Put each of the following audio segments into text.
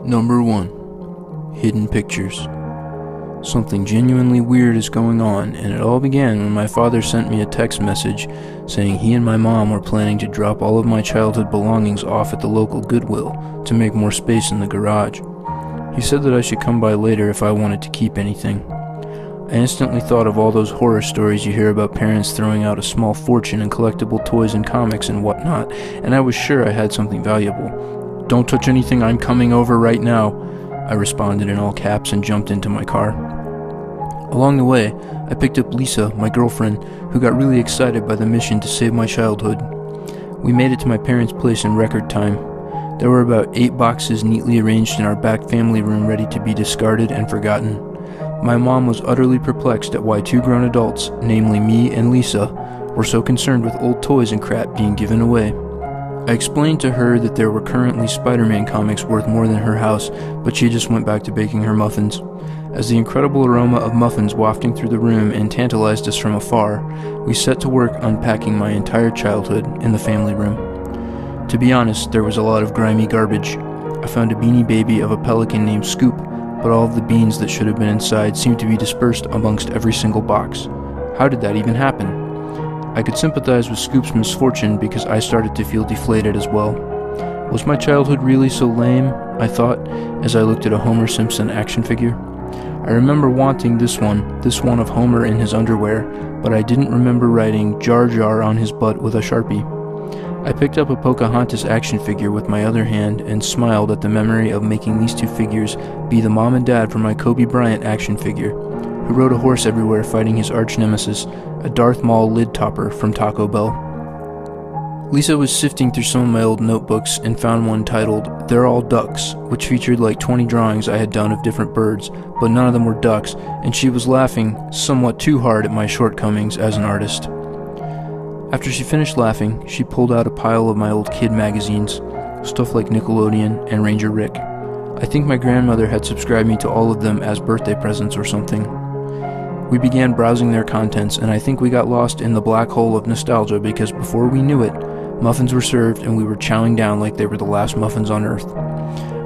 Number 1. Hidden Pictures. Something genuinely weird is going on, and it all began when my father sent me a text message saying he and my mom were planning to drop all of my childhood belongings off at the local Goodwill to make more space in the garage. He said that I should come by later if I wanted to keep anything. I instantly thought of all those horror stories you hear about parents throwing out a small fortune in collectible toys and comics and whatnot, and I was sure I had something valuable. "Don't touch anything, I'm coming over right now," I responded in all caps and jumped into my car. Along the way, I picked up Lisa, my girlfriend, who got really excited by the mission to save my childhood. We made it to my parents' place in record time. There were about 8 boxes neatly arranged in our back family room ready to be discarded and forgotten. My mom was utterly perplexed at why 2 grown adults, namely me and Lisa, were so concerned with old toys and crap being given away. I explained to her that there were currently Spider-Man comics worth more than her house, but she just went back to baking her muffins. As the incredible aroma of muffins wafting through the room and tantalized us from afar, we set to work unpacking my entire childhood in the family room. To be honest, there was a lot of grimy garbage. I found a beanie baby of a pelican named Scoop, but all of the beans that should have been inside seemed to be dispersed amongst every single box. How did that even happen? I could sympathize with Scoop's misfortune because I started to feel deflated as well. Was my childhood really so lame, I thought, as I looked at a Homer Simpson action figure? I remember wanting this one of Homer in his underwear, but I didn't remember writing Jar Jar on his butt with a Sharpie. I picked up a Pocahontas action figure with my other hand and smiled at the memory of making these 2 figures be the mom and dad for my Kobe Bryant action figure, who rode a horse everywhere fighting his arch nemesis, a Darth Maul lid topper from Taco Bell. Lisa was sifting through some of my old notebooks and found one titled They're All Ducks, which featured like 20 drawings I had done of different birds, but none of them were ducks, and she was laughing somewhat too hard at my shortcomings as an artist. After she finished laughing, she pulled out a pile of my old kid magazines, stuff like Nickelodeon and Ranger Rick. I think my grandmother had subscribed me to all of them as birthday presents or something. We began browsing their contents, and I think we got lost in the black hole of nostalgia because before we knew it, muffins were served and we were chowing down like they were the last muffins on earth.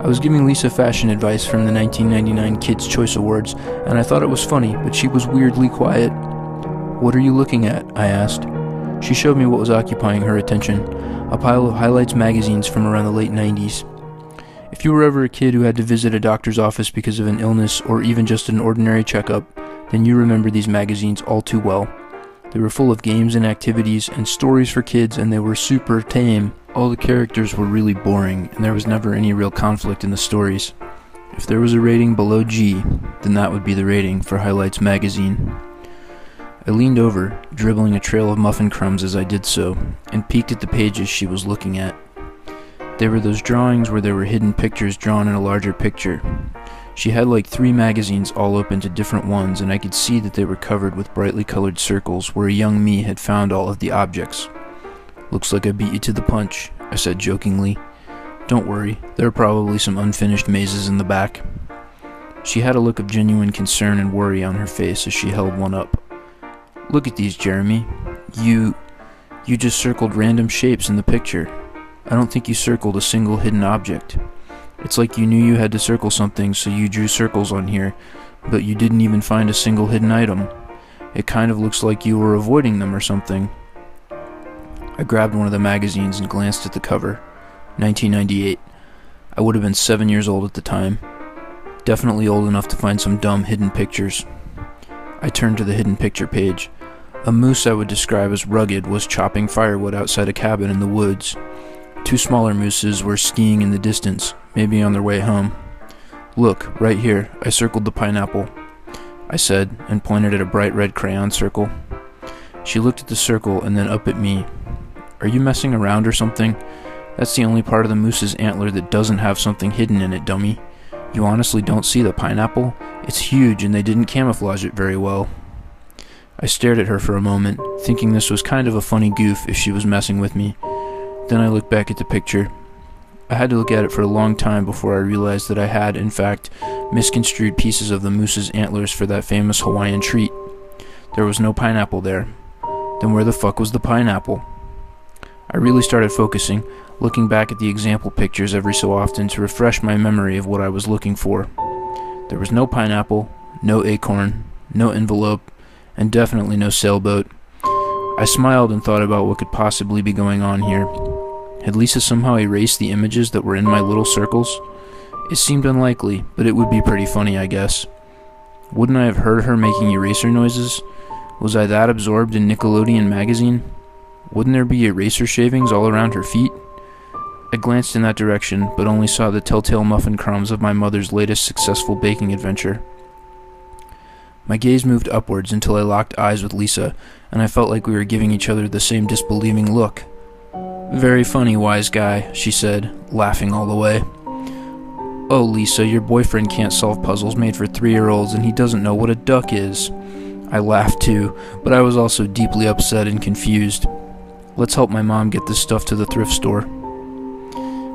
I was giving Lisa fashion advice from the 1999 Kids' Choice Awards, and I thought it was funny, but she was weirdly quiet. "What are you looking at?" I asked. She showed me what was occupying her attention, a pile of highlights magazines from around the late 90s. If you were ever a kid who had to visit a doctor's office because of an illness or even just an ordinary checkup, then you remember these magazines all too well. They were full of games and activities and stories for kids, and they were super tame. All the characters were really boring, and there was never any real conflict in the stories. If there was a rating below G, then that would be the rating for Highlights magazine. I leaned over, dribbling a trail of muffin crumbs as I did so, and peeked at the pages she was looking at. They were those drawings where there were hidden pictures drawn in a larger picture. She had like 3 magazines all open to different ones, and I could see that they were covered with brightly colored circles where a young me had found all of the objects. "Looks like I beat you to the punch," I said jokingly. "Don't worry, there are probably some unfinished mazes in the back." She had a look of genuine concern and worry on her face as she held one up. "Look at these, Jeremy. You just circled random shapes in the picture. I don't think you circled a single hidden object. It's like you knew you had to circle something, so you drew circles on here, but you didn't even find a single hidden item. It kind of looks like you were avoiding them or something." I grabbed one of the magazines and glanced at the cover. 1998. I would have been 7 years old at the time. Definitely old enough to find some dumb hidden pictures. I turned to the hidden picture page. A moose I would describe as rugged was chopping firewood outside a cabin in the woods. 2 smaller mooses were skiing in the distance, maybe on their way home. "Look, right here, I circled the pineapple," I said, and pointed at a bright red crayon circle. She looked at the circle and then up at me. "Are you messing around or something? That's the only part of the moose's antler that doesn't have something hidden in it, dummy. You honestly don't see the pineapple? It's huge and they didn't camouflage it very well." I stared at her for a moment, thinking this was kind of a funny goof if she was messing with me. Then I looked back at the picture. I had to look at it for a long time before I realized that I had, in fact, misconstrued pieces of the moose's antlers for that famous Hawaiian treat. There was no pineapple there. Then where the fuck was the pineapple? I really started focusing, looking back at the example pictures every so often to refresh my memory of what I was looking for. There was no pineapple, no acorn, no envelope, and definitely no sailboat. I smiled and thought about what could possibly be going on here. Had Lisa somehow erased the images that were in my little circles? It seemed unlikely, but it would be pretty funny, I guess. Wouldn't I have heard her making eraser noises? Was I that absorbed in Nickelodeon magazine? Wouldn't there be eraser shavings all around her feet? I glanced in that direction, but only saw the telltale muffin crumbs of my mother's latest successful baking adventure. My gaze moved upwards until I locked eyes with Lisa, and I felt like we were giving each other the same disbelieving look. "Very funny, wise guy," she said, laughing all the way. "Oh, Lisa, your boyfriend can't solve puzzles made for 3-year-olds, and he doesn't know what a duck is." I laughed too, but I was also deeply upset and confused. "Let's help my mom get this stuff to the thrift store."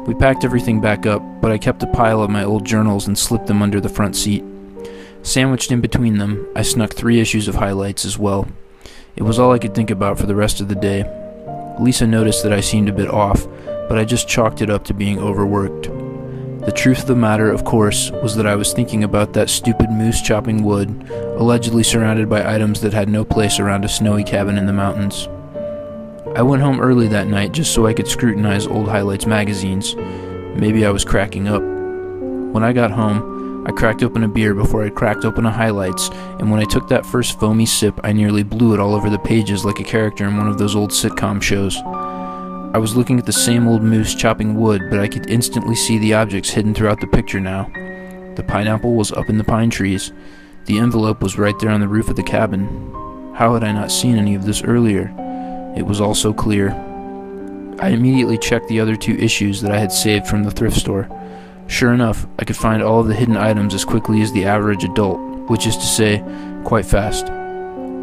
We packed everything back up, but I kept a pile of my old journals and slipped them under the front seat. Sandwiched in between them, I snuck 3 issues of highlights as well. It was all I could think about for the rest of the day. Lisa noticed that I seemed a bit off, but I just chalked it up to being overworked. The truth of the matter, of course, was that I was thinking about that stupid moose chopping wood, allegedly surrounded by items that had no place around a snowy cabin in the mountains. I went home early that night just so I could scrutinize old highlights magazines. Maybe I was cracking up. When I got home, I cracked open a beer before I cracked open a highlights, and when I took that first foamy sip, I nearly blew it all over the pages like a character in one of those old sitcom shows. I was looking at the same old moose chopping wood, but I could instantly see the objects hidden throughout the picture now. The pineapple was up in the pine trees. The envelope was right there on the roof of the cabin. How had I not seen any of this earlier? It was all so clear. I immediately checked the other 2 issues that I had saved from the thrift store. Sure enough, I could find all of the hidden items as quickly as the average adult, which is to say, quite fast.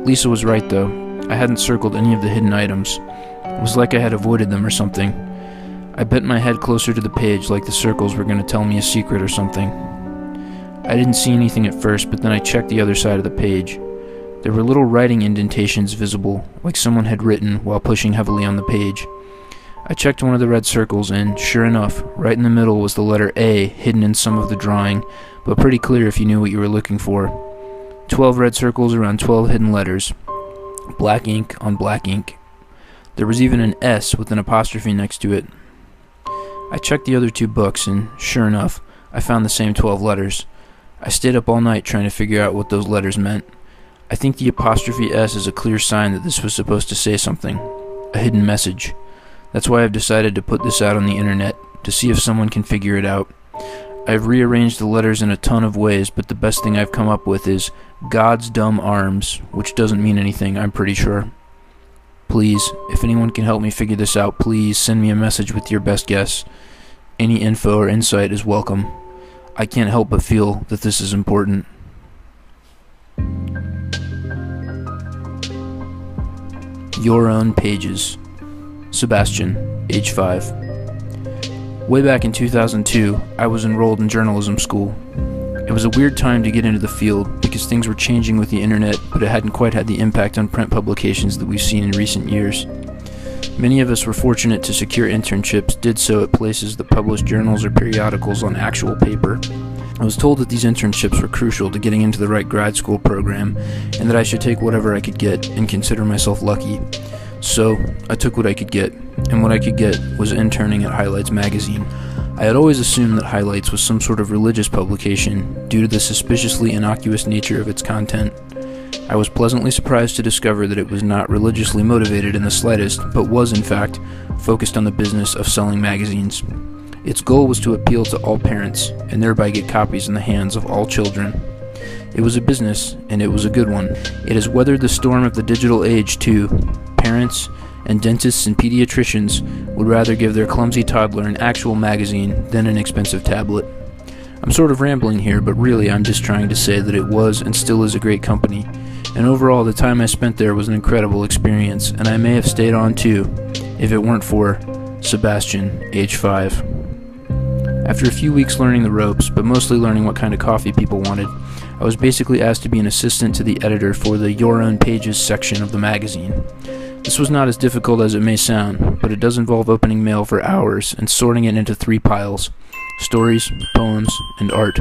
Lisa was right though. I hadn't circled any of the hidden items. It was like I had avoided them or something. I bent my head closer to the page like the circles were going to tell me a secret or something. I didn't see anything at first, but then I checked the other side of the page. There were little writing indentations visible, like someone had written while pushing heavily on the page. I checked one of the red circles and, sure enough, right in the middle was the letter A hidden in some of the drawing, but pretty clear if you knew what you were looking for. 12 red circles around 12 hidden letters. Black ink on black ink. There was even an S with an apostrophe next to it. I checked the other 2 books and, sure enough, I found the same 12 letters. I stayed up all night trying to figure out what those letters meant. I think the apostrophe S is a clear sign that this was supposed to say something. A hidden message. That's why I've decided to put this out on the internet, to see if someone can figure it out. I've rearranged the letters in a ton of ways, but the best thing I've come up with is God's dumb arms, which doesn't mean anything, I'm pretty sure. Please, if anyone can help me figure this out, please send me a message with your best guess. Any info or insight is welcome. I can't help but feel that this is important. Your Own Pages. Sebastian, age 5. Way back in 2002, I was enrolled in journalism school. It was a weird time to get into the field because things were changing with the internet, but it hadn't quite had the impact on print publications that we've seen in recent years. Many of us were fortunate to secure internships, did so at places that published journals or periodicals on actual paper. I was told that these internships were crucial to getting into the right grad school program, and that I should take whatever I could get and consider myself lucky. So, I took what I could get, and what I could get was interning at Highlights magazine. I had always assumed that Highlights was some sort of religious publication, due to the suspiciously innocuous nature of its content. I was pleasantly surprised to discover that it was not religiously motivated in the slightest, but was, in fact, focused on the business of selling magazines. Its goal was to appeal to all parents, and thereby get copies in the hands of all children. It was a business, and it was a good one. It has weathered the storm of the digital age, too. Parents and dentists and pediatricians would rather give their clumsy toddler an actual magazine than an expensive tablet. I'm sort of rambling here, but really I'm just trying to say that it was and still is a great company, and overall the time I spent there was an incredible experience, and I may have stayed on too, if it weren't for Sebastian, age 5. After a few weeks learning the ropes, but mostly learning what kind of coffee people wanted, I was basically asked to be an assistant to the editor for the Your Own Pages section of the magazine. This was not as difficult as it may sound, but it does involve opening mail for hours and sorting it into 3 piles: stories, poems, and art.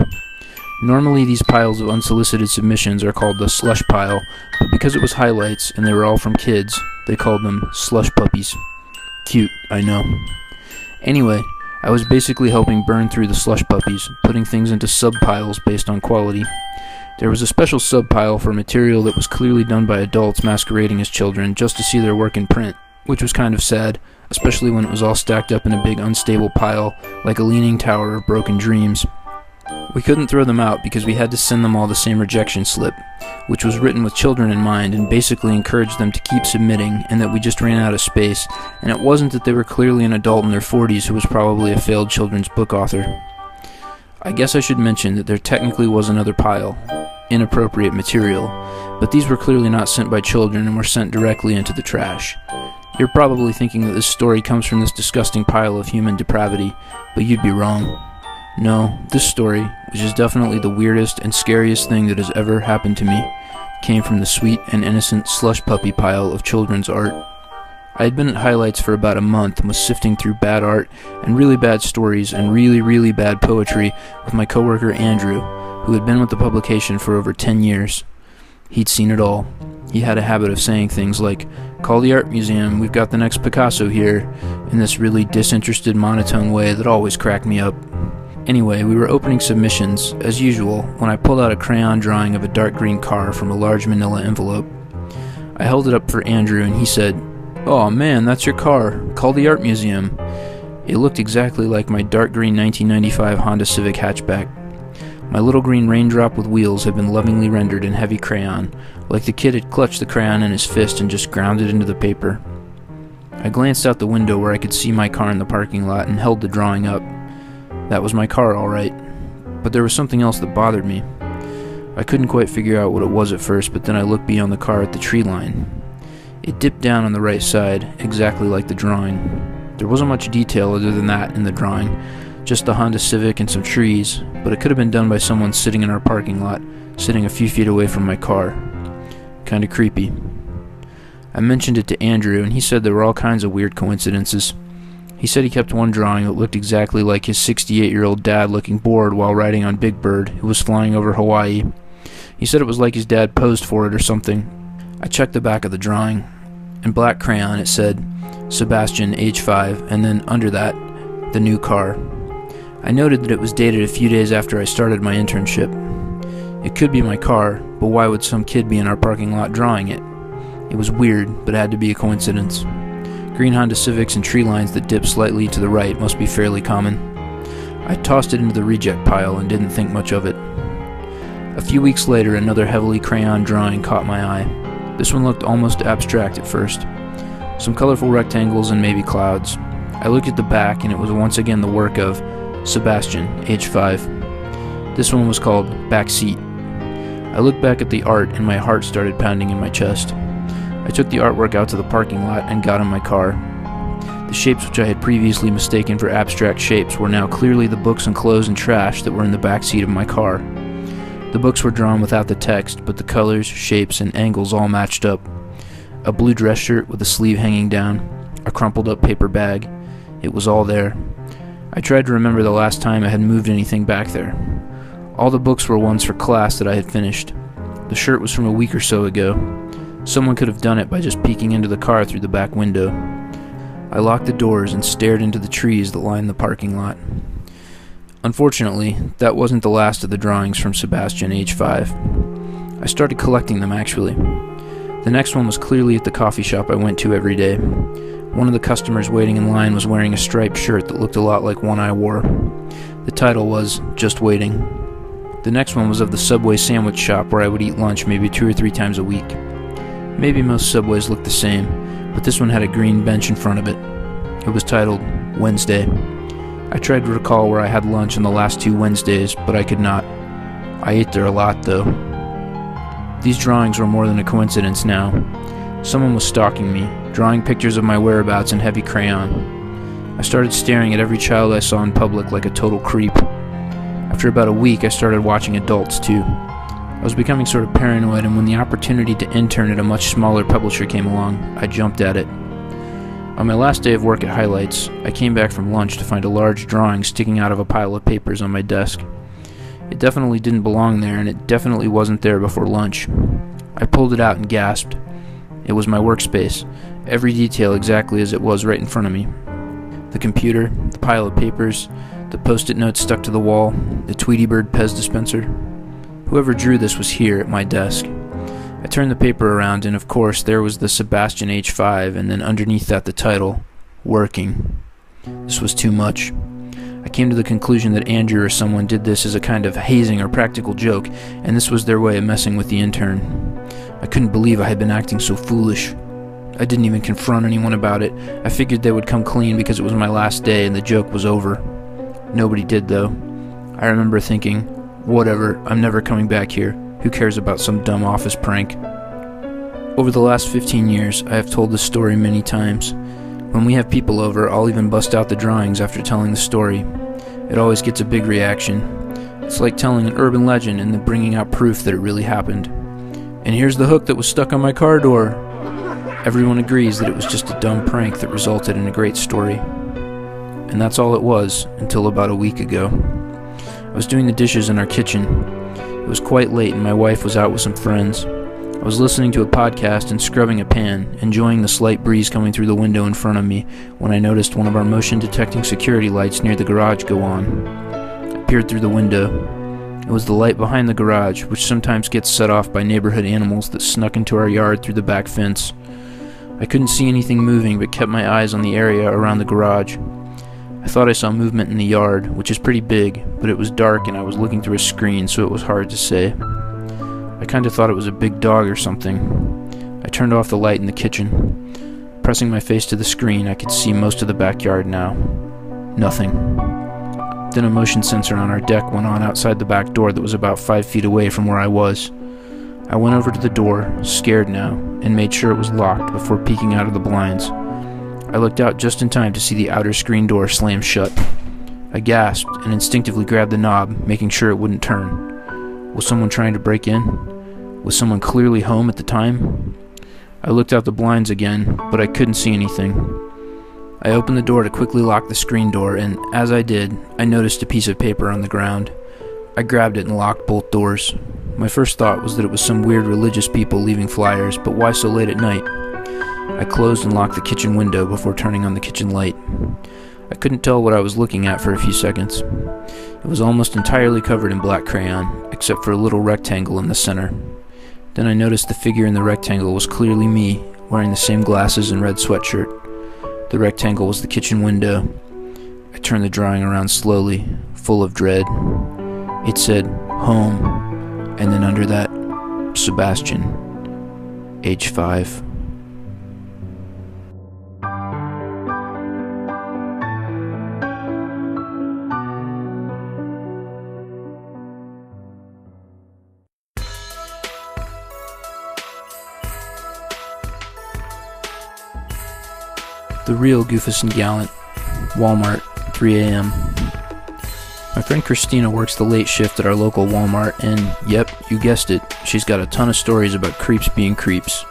Normally these piles of unsolicited submissions are called the slush pile, but because it was highlights and they were all from kids, they called them slush puppies. Cute, I know. Anyway, I was basically helping burn through the slush puppies, putting things into sub-piles based on quality. There was a special sub-pile for material that was clearly done by adults masquerading as children just to see their work in print, which was kind of sad, especially when it was all stacked up in a big unstable pile like a leaning tower of broken dreams. We couldn't throw them out because we had to send them all the same rejection slip, which was written with children in mind and basically encouraged them to keep submitting, and that we just ran out of space, and it wasn't that they were clearly an adult in their 40s who was probably a failed children's book author. I guess I should mention that there technically was another pile, inappropriate material, but these were clearly not sent by children and were sent directly into the trash. You're probably thinking that this story comes from this disgusting pile of human depravity, but you'd be wrong. No, this story, which is definitely the weirdest and scariest thing that has ever happened to me, came from the sweet and innocent slush puppy pile of children's art. I had been at Highlights for about a month and was sifting through bad art and really bad stories and really bad poetry with my coworker Andrew, who had been with the publication for over 10 years. He'd seen it all. He had a habit of saying things like, "Call the art museum, we've got the next Picasso here," in this really disinterested monotone way that always cracked me up. Anyway, we were opening submissions, as usual, when I pulled out a crayon drawing of a dark green car from a large manila envelope. I held it up for Andrew and he said, "Oh man, that's your car. Call the art museum." It looked exactly like my dark green 1995 Honda Civic hatchback. My little green raindrop with wheels had been lovingly rendered in heavy crayon, like the kid had clutched the crayon in his fist and just ground it into the paper. I glanced out the window where I could see my car in the parking lot and held the drawing up. That was my car, all right. But there was something else that bothered me. I couldn't quite figure out what it was at first, but then I looked beyond the car at the tree line. It dipped down on the right side, exactly like the drawing. There wasn't much detail other than that in the drawing, just the Honda Civic and some trees, but it could have been done by someone sitting in our parking lot, sitting a few feet away from my car. Kinda creepy. I mentioned it to Andrew, and he said there were all kinds of weird coincidences. He said he kept one drawing that looked exactly like his 68-year-old dad looking bored while riding on Big Bird, who was flying over Hawaii. He said it was like his dad posed for it or something. I checked the back of the drawing. In black crayon it said, Sebastian, age 5, and then under that, the new car. I noted that it was dated a few days after I started my internship. It could be my car, but why would some kid be in our parking lot drawing it? It was weird, but it had to be a coincidence. Green Honda Civics and tree lines that dip slightly to the right must be fairly common. I tossed it into the reject pile and didn't think much of it. A few weeks later, another heavily crayon drawing caught my eye. This one looked almost abstract at first. Some colorful rectangles and maybe clouds. I looked at the back and it was once again the work of Sebastian, age 5. This one was called Backseat. I looked back at the art and my heart started pounding in my chest. I took the artwork out to the parking lot and got in my car. The shapes which I had previously mistaken for abstract shapes were now clearly the books and clothes and trash that were in the back seat of my car. The books were drawn without the text, but the colors, shapes, and angles all matched up. A blue dress shirt with a sleeve hanging down, a crumpled up paper bag. It was all there. I tried to remember the last time I had moved anything back there. All the books were ones for class that I had finished. The shirt was from a week or so ago. Someone could have done it by just peeking into the car through the back window. I locked the doors and stared into the trees that lined the parking lot. Unfortunately, that wasn't the last of the drawings from Sebastian, age 5. I started collecting them, actually. The next one was clearly at the coffee shop I went to every day. One of the customers waiting in line was wearing a striped shirt that looked a lot like one I wore. The title was Just Waiting. The next one was of the Subway sandwich shop where I would eat lunch maybe 2 or 3 times a week. Maybe most Subways looked the same, but this one had a green bench in front of it. It was titled Wednesday. I tried to recall where I had lunch on the last 2 Wednesdays, but I could not. I ate there a lot, though. These drawings were more than a coincidence now. Someone was stalking me, drawing pictures of my whereabouts in heavy crayon. I started staring at every child I saw in public like a total creep. After about a week, I started watching adults, too. I was becoming sort of paranoid, and when the opportunity to intern at a much smaller publisher came along, I jumped at it. On my last day of work at Highlights, I came back from lunch to find a large drawing sticking out of a pile of papers on my desk. It definitely didn't belong there, and it definitely wasn't there before lunch. I pulled it out and gasped. It was my workspace, every detail exactly as it was right in front of me. The computer, the pile of papers, the post-it notes stuck to the wall, the Tweety Bird Pez dispenser. Whoever drew this was here at my desk. I turned the paper around, and of course there was the Sebastian H5, and then underneath that the title, Working. This was too much. I came to the conclusion that Andrew or someone did this as a kind of hazing or practical joke, and this was their way of messing with the intern. I couldn't believe I had been acting so foolish. I didn't even confront anyone about it. I figured they would come clean because it was my last day and the joke was over. Nobody did, though. I remember thinking, whatever, I'm never coming back here. Who cares about some dumb office prank? Over the last 15 years, I have told this story many times. When we have people over, I'll even bust out the drawings after telling the story. It always gets a big reaction. It's like telling an urban legend and then bringing out proof that it really happened. And here's the hook that was stuck on my car door. Everyone agrees that it was just a dumb prank that resulted in a great story. And that's all it was, until about a week ago. I was doing the dishes in our kitchen. It was quite late and my wife was out with some friends. I was listening to a podcast and scrubbing a pan, enjoying the slight breeze coming through the window in front of me, when I noticed one of our motion-detecting security lights near the garage go on. I peered through the window. It was the light behind the garage, which sometimes gets set off by neighborhood animals that snuck into our yard through the back fence. I couldn't see anything moving, but kept my eyes on the area around the garage. I thought I saw movement in the yard, which is pretty big, but it was dark and I was looking through a screen, so it was hard to say. I kind of thought it was a big dog or something. I turned off the light in the kitchen. Pressing my face to the screen, I could see most of the backyard now. Nothing. Then a motion sensor on our deck went on outside the back door that was about 5 feet away from where I was. I went over to the door, scared now, and made sure it was locked before peeking out of the blinds. I looked out just in time to see the outer screen door slam shut. I gasped and instinctively grabbed the knob, making sure it wouldn't turn. Was someone trying to break in? Was someone clearly home at the time? I looked out the blinds again, but I couldn't see anything. I opened the door to quickly lock the screen door, and as I did, I noticed a piece of paper on the ground. I grabbed it and locked both doors. My first thought was that it was some weird religious people leaving flyers, but why so late at night? I closed and locked the kitchen window before turning on the kitchen light. I couldn't tell what I was looking at for a few seconds. It was almost entirely covered in black crayon, except for a little rectangle in the center. Then I noticed the figure in the rectangle was clearly me, wearing the same glasses and red sweatshirt. The rectangle was the kitchen window. I turned the drawing around slowly, full of dread. It said, Home, and then under that, Sebastian, age 5. The real Goofus and Gallant, Walmart, 3 a.m. My friend Christina works the late shift at our local Walmart, and yep, you guessed it, she's got a ton of stories about creeps being creeps.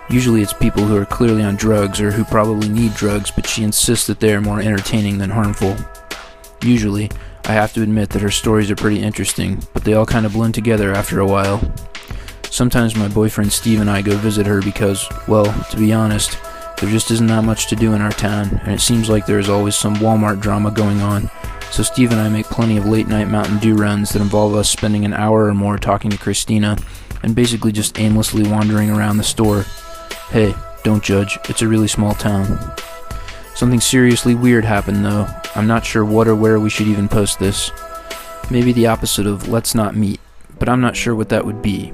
Usually it's people who are clearly on drugs or who probably need drugs, but she insists that they are more entertaining than harmful. Usually, I have to admit that her stories are pretty interesting, but they all kind of blend together after a while. Sometimes my boyfriend Steve and I go visit her because, well, to be honest, there just isn't that much to do in our town, and it seems like there is always some Walmart drama going on, so Steve and I make plenty of late-night Mountain Dew runs that involve us spending an hour or more talking to Christina, and basically just aimlessly wandering around the store. Hey, don't judge, it's a really small town. Something seriously weird happened though. I'm not sure what or where we should even post this. Maybe the opposite of let's not meet, but I'm not sure what that would be.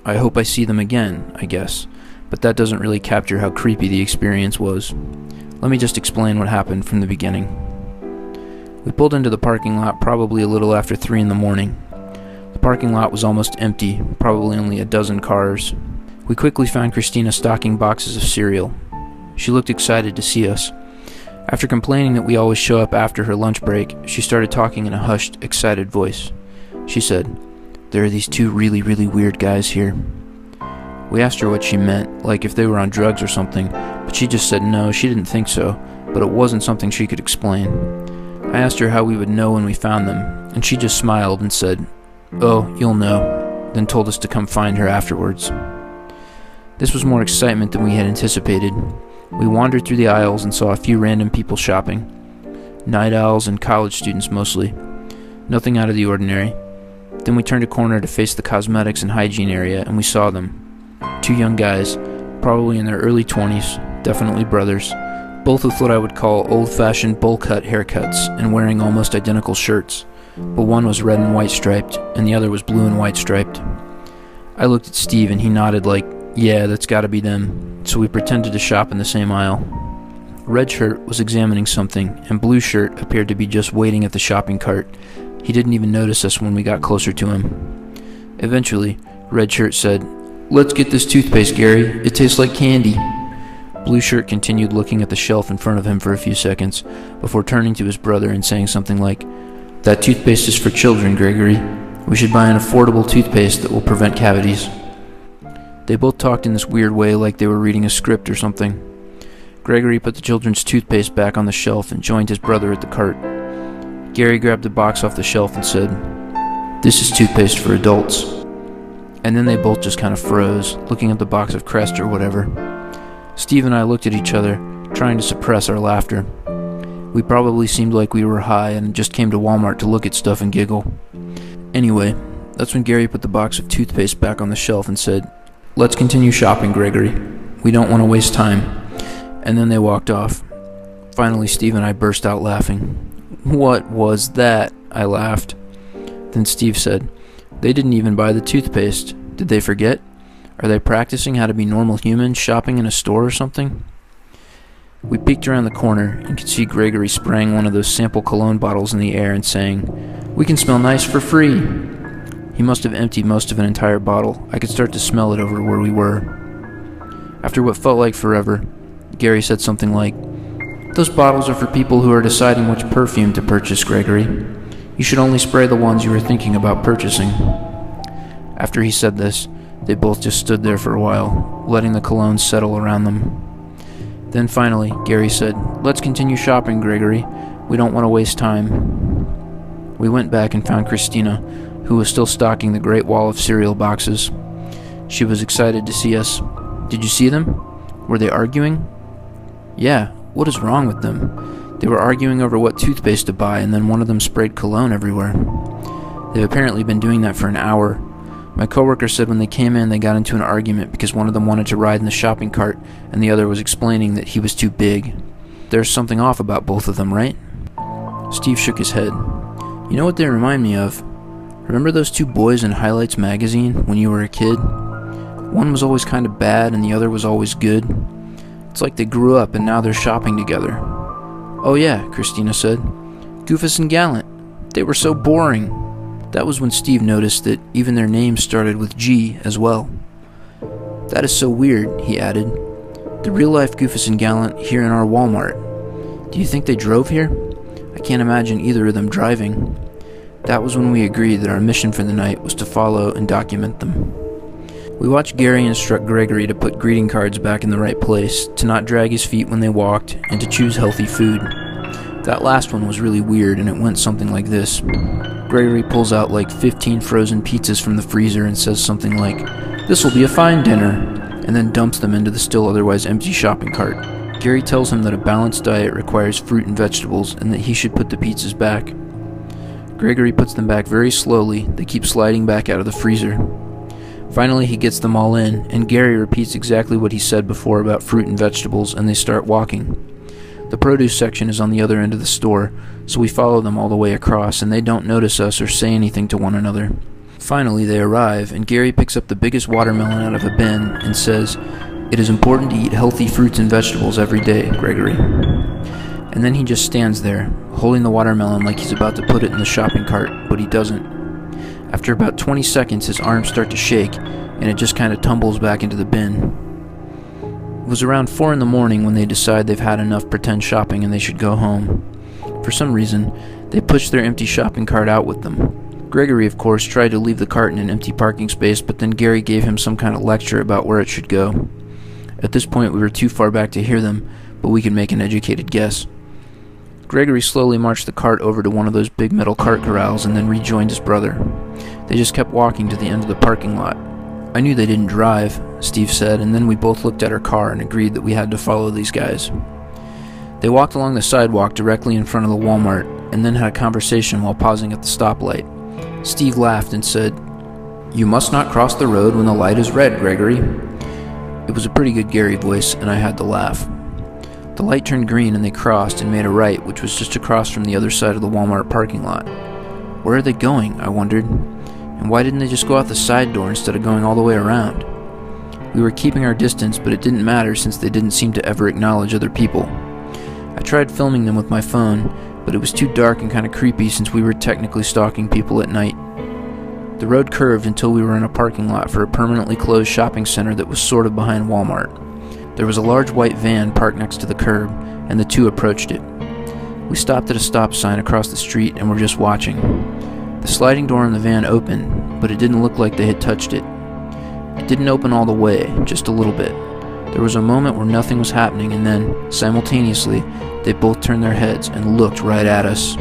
I hope I see them again, I guess. But that doesn't really capture how creepy the experience was. Let me just explain what happened from the beginning. We pulled into the parking lot probably a little after 3 in the morning. The parking lot was almost empty, probably only a dozen cars. We quickly found Christina stocking boxes of cereal. She looked excited to see us. After complaining that we always show up after her lunch break, she started talking in a hushed, excited voice. She said, there are these two really, really weird guys here." We asked her what she meant, like if they were on drugs or something, but she just said no, she didn't think so, but it wasn't something she could explain. I asked her how we would know when we found them, and she just smiled and said, "Oh, you'll know," then told us to come find her afterwards. This was more excitement than we had anticipated. We wandered through the aisles and saw a few random people shopping. Night owls and college students mostly. Nothing out of the ordinary. Then we turned a corner to face the cosmetics and hygiene area, and we saw them. Two young guys, probably in their early 20s, definitely brothers, both with what I would call old-fashioned bowl-cut haircuts and wearing almost identical shirts, but one was red and white striped, and the other was blue and white striped. I looked at Steve and he nodded like, "Yeah, that's gotta be them," so we pretended to shop in the same aisle. Red Shirt was examining something, and Blue Shirt appeared to be just waiting at the shopping cart. He didn't even notice us when we got closer to him. Eventually, Red Shirt said, "Let's get this toothpaste, Gary. It tastes like candy." Blue Shirt continued looking at the shelf in front of him for a few seconds, before turning to his brother and saying something like, "That toothpaste is for children, Gregory. We should buy an affordable toothpaste that will prevent cavities." They both talked in this weird way like they were reading a script or something. Gregory put the children's toothpaste back on the shelf and joined his brother at the cart. Gary grabbed a box off the shelf and said, "This is toothpaste for adults." And then they both just kind of froze, looking at the box of Crest or whatever. Steve and I looked at each other, trying to suppress our laughter. We probably seemed like we were high and just came to Walmart to look at stuff and giggle. Anyway, that's when Gary put the box of toothpaste back on the shelf and said, "Let's continue shopping, Gregory. We don't want to waste time." And then they walked off. Finally, Steve and I burst out laughing. "What was that?" I laughed. Then Steve said, "They didn't even buy the toothpaste. Did they forget? Are they practicing how to be normal humans shopping in a store or something?" We peeked around the corner and could see Gregory spraying one of those sample cologne bottles in the air and saying, "We can smell nice for free." He must have emptied most of an entire bottle. I could start to smell it over where we were. After what felt like forever, Gary said something like, "Those bottles are for people who are deciding which perfume to purchase, Gregory. You should only spray the ones you were thinking about purchasing." After he said this, they both just stood there for a while, letting the cologne settle around them. Then finally, Gary said, "Let's continue shopping, Gregory. We don't want to waste time." We went back and found Christina, who was still stocking the great wall of cereal boxes. She was excited to see us. "Did you see them? Were they arguing?" "Yeah, what is wrong with them? They were arguing over what toothpaste to buy, and then one of them sprayed cologne everywhere. They've apparently been doing that for an hour. My coworker said when they came in, they got into an argument because one of them wanted to ride in the shopping cart, and the other was explaining that he was too big. There's something off about both of them, right?" Steve shook his head. "You know what they remind me of? Remember those two boys in Highlights magazine when you were a kid? One was always kind of bad and the other was always good. It's like they grew up and now they're shopping together." "Oh yeah," Christina said. "Goofus and Gallant. They were so boring." That was when Steve noticed that even their names started with G as well. "That is so weird," he added. "The real-life Goofus and Gallant here in our Walmart. Do you think they drove here? I can't imagine either of them driving." That was when we agreed that our mission for the night was to follow and document them. We watched Gary instruct Gregory to put greeting cards back in the right place, to not drag his feet when they walked, and to choose healthy food. That last one was really weird, and it went something like this. Gregory pulls out like 15 frozen pizzas from the freezer and says something like, "This will be a fine dinner," and then dumps them into the still otherwise empty shopping cart. Gary tells him that a balanced diet requires fruit and vegetables, and that he should put the pizzas back. Gregory puts them back very slowly. They keep sliding back out of the freezer. Finally, he gets them all in, and Gary repeats exactly what he said before about fruit and vegetables, and they start walking. The produce section is on the other end of the store, so we follow them all the way across, and they don't notice us or say anything to one another. Finally, they arrive, and Gary picks up the biggest watermelon out of a bin and says, "It is important to eat healthy fruits and vegetables every day, Gregory." And then he just stands there, holding the watermelon like he's about to put it in the shopping cart, but he doesn't. After about 20 seconds, his arms start to shake, and it just kind of tumbles back into the bin. It was around 4 in the morning when they decide they've had enough pretend shopping and they should go home. For some reason, they push their empty shopping cart out with them. Gregory, of course, tried to leave the cart in an empty parking space, but then Gary gave him some kind of lecture about where it should go. At this point, we were too far back to hear them, but we could make an educated guess. Gregory slowly marched the cart over to one of those big metal cart corrals and then rejoined his brother. They just kept walking to the end of the parking lot. I knew they didn't drive, Steve said, and then we both looked at our car and agreed that we had to follow these guys. They walked along the sidewalk directly in front of the Walmart and then had a conversation while pausing at the stoplight. Steve laughed and said, "You must not cross the road when the light is red, Gregory." It was a pretty good Gary voice, and I had to laugh. The light turned green and they crossed and made a right, which was just across from the other side of the Walmart parking lot. Where are they going, I wondered, and why didn't they just go out the side door instead of going all the way around? We were keeping our distance, but it didn't matter since they didn't seem to ever acknowledge other people. I tried filming them with my phone, but it was too dark and kind of creepy since we were technically stalking people at night. The road curved until we were in a parking lot for a permanently closed shopping center that was sort of behind Walmart. There was a large white van parked next to the curb, and the two approached it. We stopped at a stop sign across the street and were just watching. The sliding door in the van opened, but it didn't look like they had touched it. It didn't open all the way, just a little bit. There was a moment where nothing was happening, and then, simultaneously, they both turned their heads and looked right at us.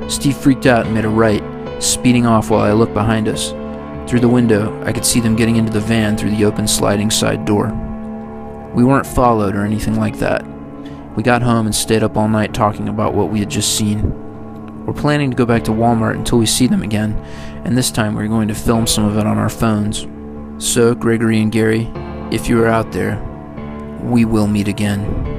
Steve freaked out and made a right, speeding off while I looked behind us. Through the window, I could see them getting into the van through the open sliding side door. We weren't followed or anything like that. We got home and stayed up all night talking about what we had just seen. We're planning to go back to Walmart until we see them again, and this time we're going to film some of it on our phones. So, Gregory and Gary, if you are out there, we will meet again.